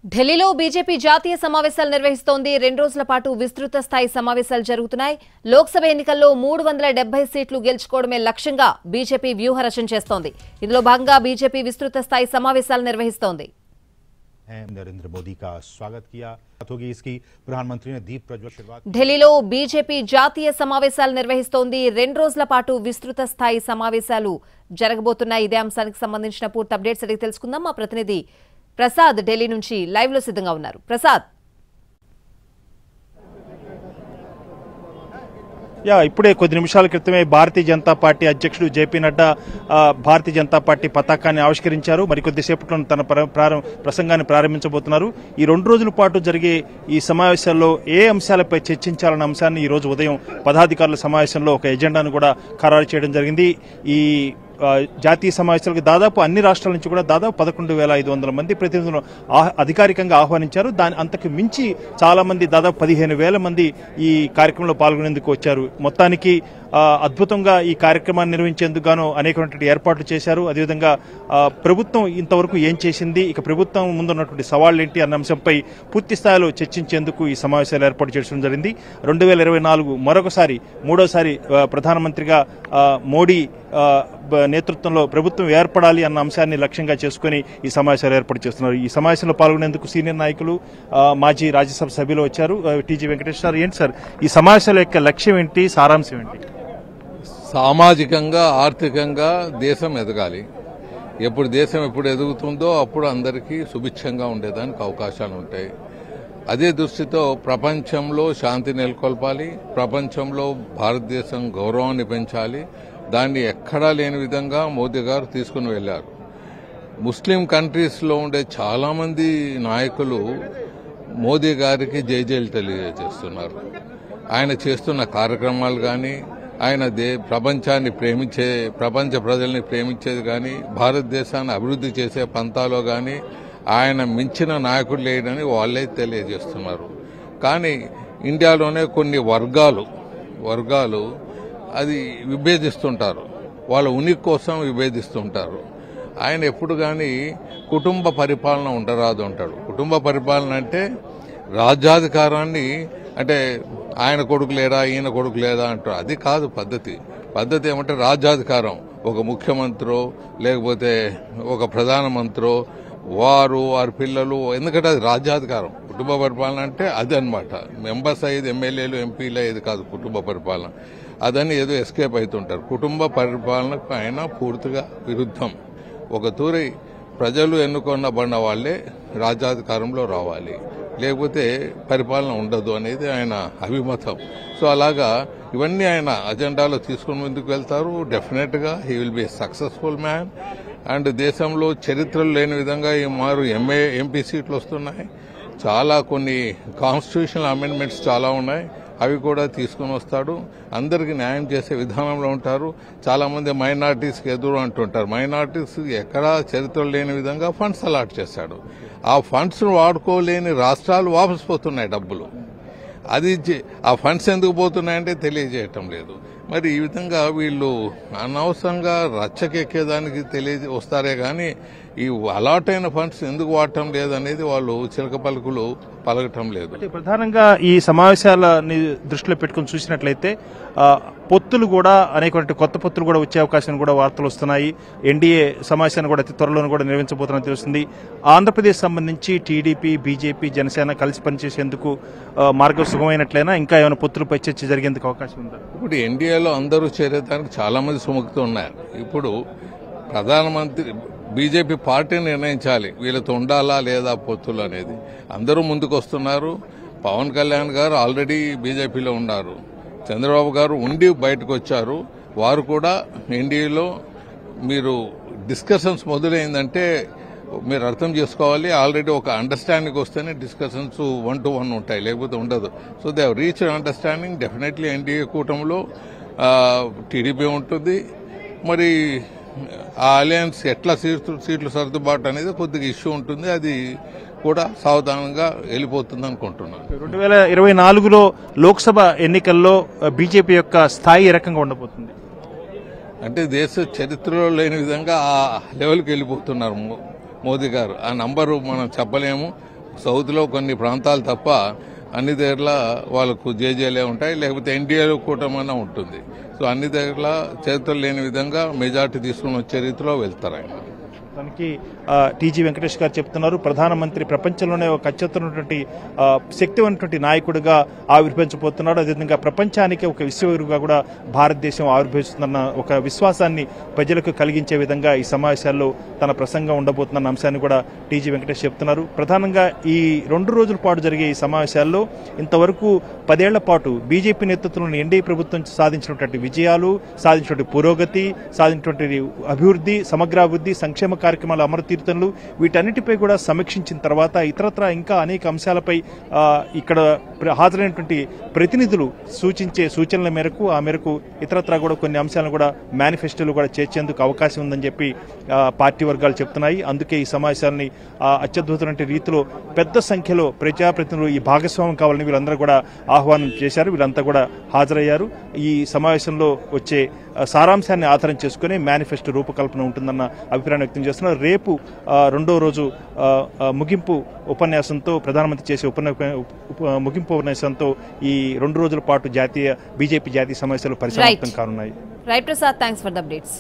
ఢిల్లీలో బీజేపీ జాతీయ సమావేశాలు నిర్వహిస్తోంది. 2 రోజుల పాటు విస్తృత స్థాయి సమావేశాలు జరుగుతున్నాయి. లోక్సభ ఎన్నికల్లో 370 సీట్లు గెలుచుకోవడమే లక్ష్యంగా బీజేపీ వ్యూహరచన చేస్తోంది. ఇందులో భాగంగా బీజేపీ విస్తృత స్థాయి సమావేశాలు నిర్వహిస్తోంది. नरेंद्र मोदी का स्वागत किया होगी इसकी प्रधानमंत्री ने दीप प्रज्वलित शुरुआत ఢిల్లీలో బీజేపీ జాతీయ సమావేశాలు నిర్వహిస్తోంది. 2 రోజుల పాటు విస్తృత స్థాయి సమావేశాలు జరగబోతున్నాయి. ఇదే అంశానికి సంబంధించిన పూర్తి అప్డేట్స్ అడిగి తెలుసుకుందాం. మా ప్రతినిధి ప్రసాద్ ఢిల్లీ నుంచి లైవ్ లో సిద్ధంగా ఉన్నారు. ప్రసాద్, ఇప్పుడే కొద్ది నిమిషాల క్రితమే భారతీయ జనతా పార్టీ అధ్యక్షుడు జేపీ నడ్డా భారతీయ జనతా పార్టీ పతాకాన్ని ఆవిష్కరించారు. మరికొద్దిసేపట్లో తన ప్రసంగాన్ని ప్రారంభించబోతున్నారు. ఈ 2 రోజుల పాటు జరిగే ఈ సమావేశాల్లో ఏ అంశాలపై చర్చించాలన్న అంశాన్ని ఈ రోజు ఉదయం పదాధికారుల సమావేశంలో ఒక ఎజెండాను కూడా ఖరారు చేయడం జరిగింది. ఈ జాతీయ సమావేశాలకు దాదాపు అన్ని రాష్ట్రాల నుంచి కూడా దాదాపు 11,500 మంది ప్రతినిధులను అధికారికంగా ఆహ్వానించారు. అంతకు మించి చాలా మంది దాదాపు 15,000 మంది ఈ కార్యక్రమంలో పాల్గొనేందుకు వచ్చారు. మొత్తానికి అద్భుతంగా ఈ కార్యక్రమాన్ని నిర్వహించేందుకు గాను అనేకమైనటువంటి ఏర్పాట్లు చేశారు. అదేవిధంగా ప్రభుత్వం ఇంతవరకు ఏం చేసింది, ఇక ప్రభుత్వం ముందున్నటువంటి సవాళ్లు ఏంటి అన్న అంశంపై పూర్తి స్థాయిలో చర్చించేందుకు ఈ సమావేశాలు ఏర్పాటు చేయడం జరిగింది. 2024 మరొకసారి మూడోసారి ప్రధానమంత్రిగా మోడీ నేతృత్వంలో ప్రభుత్వం ఏర్పడాలి అన్న అంశాన్ని లక్ష్యంగా చేసుకుని ఈ సమావేశాలు ఏర్పాటు చేస్తున్నారు. ఈ సమావేశంలో పాల్గొనేందుకు సీనియర్ నాయకులు, మాజీ రాజ్యసభ సభ్యులు వచ్చారు. టీజీ వెంకటేశ్వర, ఏంటి సార్ ఈ సమావేశాల యొక్క లక్ష్యం ఏంటి, సారాంశం ఏంటి? సామాజికంగా ఆర్థికంగా దేశం ఎదగాలి. దేశం ఎప్పుడు ఎదుగుతుందో అప్పుడు అందరికీ సుభిక్షంగా ఉండేదానికి అవకాశాలు ఉంటాయి. అదే దృష్టితో ప్రపంచంలో శాంతి నెలకొల్పాలి, ప్రపంచంలో భారతదేశం గౌరవాన్ని పెంచాలి. దాన్ని ఎక్కడా లేని విధంగా మోదీ గారు తీసుకుని వెళ్లారు. ముస్లిం కంట్రీస్లో ఉండే చాలా మంది నాయకులు మోదీ గారికి జైజైలు తెలియజేస్తున్నారు. ఆయన చేస్తున్న కార్యక్రమాలు కానీ, ఆయన ప్రపంచాన్ని ప్రేమించే, ప్రపంచ ప్రజల్ని ప్రేమించేది కానీ, భారతదేశాన్ని అభివృద్ధి చేసే పంతాలో కానీ ఆయన మించిన నాయకుడు లేడని వాళ్ళే తెలియజేస్తున్నారు. కానీ ఇండియాలోనే కొన్ని వర్గాలు అది విభేదిస్తుంటారు, వాళ్ళ ఉనికి కోసం విభేదిస్తుంటారు. ఆయన ఎప్పుడు కానీ కుటుంబ పరిపాలన ఉండరాదు అంటాడు. కుటుంబ పరిపాలన అంటే రాజ్యాధికారాన్ని, అంటే ఆయన కొడుకు లేడా ఈయన కొడుకు లేదా అంటారు. అది కాదు పద్ధతి ఏమంటే రాజ్యాధికారం, ఒక ముఖ్యమంత్రో లేకపోతే ఒక ప్రధానమంత్రో వారి పిల్లలు, ఎందుకంటే అది రాజ్యాధికారం. కుటుంబ పరిపాలన అంటే అది అనమాట. మెంబర్స్ అయ్యేది ఎమ్మెల్యేలు ఎంపీలు అయ్యేది కాదు కుటుంబ పరిపాలన. అదని ఏదో ఎస్కేప్ అవుతుంటారు. కుటుంబ పరిపాలనకు ఆయన పూర్తిగా విరుద్ధం. ఒక తూరి ప్రజలు ఎన్నుకొనబడిన వాళ్లే రాజ్యాధికారంలో రావాలి, లేకపోతే పరిపాలన ఉండదు అనేది ఆయన అభిమతం. సో అలాగా ఇవన్నీ ఆయన అజెండాలో తీసుకుని ముందుకు వెళ్తారు. డెఫినెట్ గా he will be successful man. And దేశంలో చరిత్రలు లేని విధంగా ఈ మారు ఎంపీ సీట్లు వస్తున్నాయి. చాలా కొన్ని కాన్స్టిట్యూషనల్ అమెండ్మెంట్స్ చాలా ఉన్నాయి, అవి కూడా తీసుకుని వస్తాడు. అందరికీ న్యాయం చేసే విధానంలో ఉంటారు. చాలా మంది మైనార్టీస్కి ఎదురు అంటుంటారు. మైనార్టీస్ ఎక్కడా చరిత్రలు లేని విధంగా ఫండ్స్ అలాట్ చేశాడు. ఆ ఫండ్స్ వాడుకోలేని రాష్ట్రాలు వాపసు పోతున్నాయి డబ్బులు. ఆ ఫండ్స్ ఎందుకు పోతున్నాయంటే తెలియజేయటం లేదు. మరి ఈ విధంగా వీళ్ళు అనవసరంగా రచ్చకెక్కేదానికి వస్తారే కానీ ఈ అలాట్ అయిన ఫండ్స్ ఎందుకు వాడటం లేదనేది వాళ్ళు చిలక పలుకులు పలకటం లేదు. ప్రధానంగా ఈ సమావేశాలని దృష్టిలో పెట్టుకుని చూసినట్లయితే పొత్తులు కూడా అనేక కొత్త పొత్తులు కూడా వచ్చే అవకాశం కూడా వార్తలు వస్తున్నాయి. ఎన్డీఏ సమావేశాన్ని కూడా అతి త్వరలో కూడా నిర్వహించబోతున్నట్టు తెలుస్తుంది. ఆంధ్రప్రదేశ్ సంబంధించి టీడీపీ, బీజేపీ, జనసేన కలిసి పనిచేసేందుకు మార్గం సుగమైనట్లయినా ఇంకా ఏమైనా పొత్తులపై చర్చ జరిగేందుకు అవకాశం ఉందా? ఇప్పుడు ఎన్డీఏలో అందరూ చేరేదానికి చాలా మంది సుముఖత ఉన్నారు. ఇప్పుడు ప్రధానమంత్రి బీజేపీ పార్టీ నిర్ణయించాలి వీళ్ళతో ఉండాలా లేదా పొత్తులు అనేది. అందరూ ముందుకు వస్తున్నారు. పవన్ కళ్యాణ్ గారు ఆల్రెడీ బీజేపీలో ఉన్నారు. చంద్రబాబు గారు ఉండి బయటకు వచ్చారు. వారు కూడా ఎన్డీఏలో మీరు డిస్కషన్స్ మొదలైందంటే మీరు అర్థం చేసుకోవాలి, ఆల్రెడీ ఒక అండర్స్టాండింగ్ వస్తేనే డిస్కషన్స్ 1-to-1 ఉంటాయి, లేకపోతే ఉండదు. So they have reached understanding. Definitely NDA కూటమిలో టీడీపీ ఉంటుంది. మరి ఆ అలయన్స్ ఎట్లా సీట్లు సర్దుబాటు అనేది కొద్దిగా ఇష్యూ ఉంటుంది. అది కూడా సావధానంగా వెళ్ళిపోతుంది అనుకుంటున్నాను. 2024లో లోక్సభ ఎన్నికల్లో బీజేపీ యొక్క స్థాయి ఏ రకంగా ఉండబోతుంది? అంటే దేశ చరిత్రలో లేని విధంగా ఆ లెవెల్కి వెళ్ళిపోతున్నారు మోదీ గారు. ఆ నంబరు మనం చెప్పలేము. సౌత్లో కొన్ని ప్రాంతాలు తప్ప అన్ని దగ్గర వాళ్ళకు జేజేలే ఉంటాయి, లేకపోతే ఎన్డీఏలో కూటమన్నా ఉంటుంది. సో అన్ని దగ్గర చేతులు లేని విధంగా మెజార్టీ తీసుకుని వచ్చే రీతిలో వెళ్తారు ఆయన. దానికి టీజీ వెంకటేష్ గారు చెప్తున్నారు, ప్రధానమంత్రి ప్రపంచంలోనే ఒక అత్యుత్తమైనటువంటి శక్తివంతటువంటి నాయకుడిగా ఆవిర్భవించబోతున్నాడు. అదేవిధంగా ప్రపంచానికి ఒక విశ్వగురుగా కూడా భారతదేశం ఆవిర్భవిస్తుందన్న ఒక విశ్వాసాన్ని ప్రజలకు కలిగించే విధంగా ఈ సమావేశాల్లో తన ప్రసంగం ఉండబోతున్న అంశాన్ని కూడా టీజీ వెంకటేష్ చెప్తున్నారు. ప్రధానంగా ఈ 2 రోజుల పాటు జరిగే ఈ సమావేశాల్లో ఇంతవరకు 10 ఏళ్ల పాటు బీజేపీ నేతృత్వంలోని ఎన్డీఏ ప్రభుత్వం సాధించినటువంటి విజయాలు, సాధించినటువంటి పురోగతి, సాధించినటువంటి అభివృద్ధి, సమగ్రాభివృద్ధి, సంక్షేమ కార్యక్రమాల అమలు తీర్థనలు, వీటన్నిటిపై కూడా సమీక్షించిన తర్వాత ఇతరత్రా ఇంకా అనేక అంశాలపై ఇక్కడ హాజరైనటువంటి ప్రతినిధులు సూచించే సూచనల మేరకు ఆ మేరకు ఇతరత్రా కూడా కొన్ని అంశాలను కూడా మేనిఫెస్టోలు కూడా చేర్చేందుకు అవకాశం ఉందని చెప్పి పార్టీ వర్గాలు చెప్తున్నాయి. అందుకే ఈ సమావేశాన్ని అత్యద్భుతమైన రీతిలో పెద్ద సంఖ్యలో ప్రజాప్రతినిధులు ఈ భాగస్వామ్యం కావాలని వీళ్ళందరూ కూడా ఆహ్వానం చేశారు. వీళ్ళంతా కూడా హాజరయ్యారు. ఈ సమావేశంలో వచ్చే సారాంశాన్ని ఆధారం చేసుకుని మేనిఫెస్టో రూపకల్పన ఉంటుందన్న అభిప్రాయం వ్యక్తం చేస్తున్నారు. రేపు 2వ రోజు ముగింపు ఉపన్యాసంతో ప్రధానమంత్రి చేసే ముగింపు ఉపన్యాసంతో ఈ 2 రోజుల పాటు బీజేపీ జాతీయ సమావేశాలు పరిసమాప్తం కానున్నాయి. Right Prasad, thanks for the updates.